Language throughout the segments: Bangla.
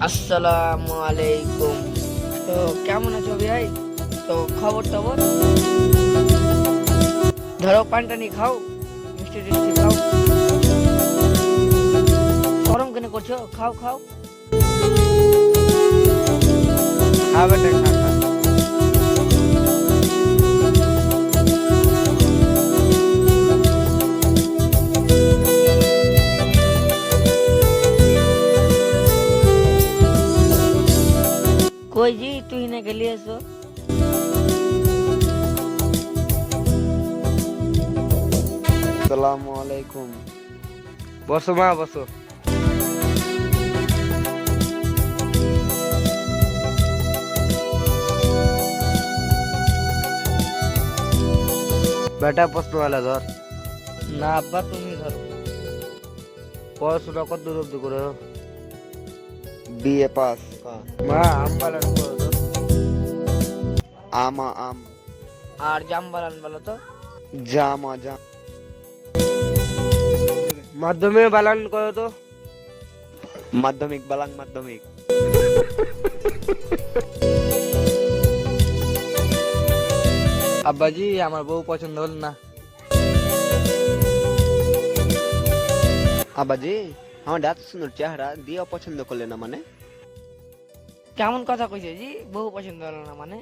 আসসালামু আলাইকুম। তো কেমন আছো ভাই? তো খবর টবর ধরো, পানি টানি খাও, মিষ্টি টিষ্টি খাও। গরম কেন করছো? খাও খাও। খাবে খা খা। কই জি তুই না গেলি এসো? আসসালামু আলাইকুম। বসো মা বসো। বেটা প্রশ্নওয়ালা ধর। না আব্বা, তুমি ধরো। পড়াশোনা কত দূর অব্দি করে? BA pass. মা আম বালান করো তো। আমা আম। আর জাম বালান বলো তো। জামা জাম। মাধ্যমিক বালান করো তো। মাধ্যমিক বালাং মাধ্যমিক। আব্বাজি আমার বউ পছন্দ হল না। আব্বাজি আমার এত সুন্দর চেহারা দিয়ে পছন্দ করলে না মানে? কেমন কথা কইছে জি? বহু পছন্দ হলো না মানে?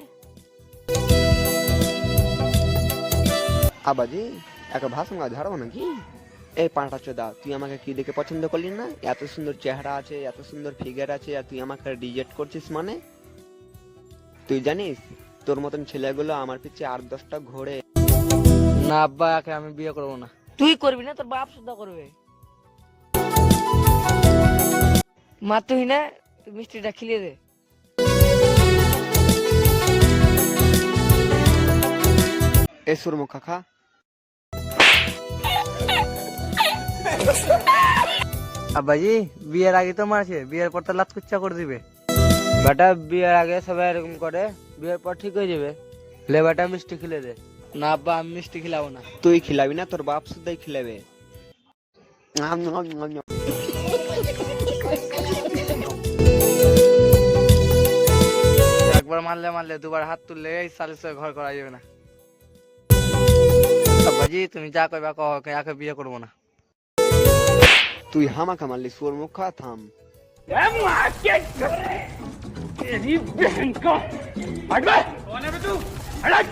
আব্বাজি একটা ভাষণ ঝাড়ো নাকি? এই পাঁটা চোদা, তুই আমাকে কি দেখে পছন্দ করলি না? এত সুন্দর চেহারা আছে, এত সুন্দর ফিগার আছে, আর তুই আমাকে রিজেক্ট করছিস মানে? তুই জানিস তোর মতন ছেলেগুলো আমার পিছে 8-10টা ঘোরে। না আব্বা, একে আমি বিয়ে করবো না। তুই করবি না, তোর বাপ সুদ্ধা করবে। মা তুই না, তুই মিষ্টিটা খিলিয়ে দে। এ সুরমু খাখা। আব্বাজি বিয়ের আগে তো মারছে, বিয়ের পর তো লাত কুচ্চা করে দিবে। বেটা বিয়ের আগে সবাই এরকম করে, বিয়ের পর ঠিক হয়ে যাবে। লে বেটা মিষ্টি খিলে দে। না আব্বা, আমি মিষ্টি খিলাবো না। তুই খিলাবি না, তোর বাপ শুদ্ধই খিলাবে। একবার মারলে মারলে, দুবার হাত তুললে এই সালিশ ঘর করা যাবে না। আব্বাজি তুমি যা কইবা কও, একে বিয়ে করবো না। তুই হামাখা মারলি সুর মুখা, থাম। तेरी बहन का हट बे कौन है बे तू हट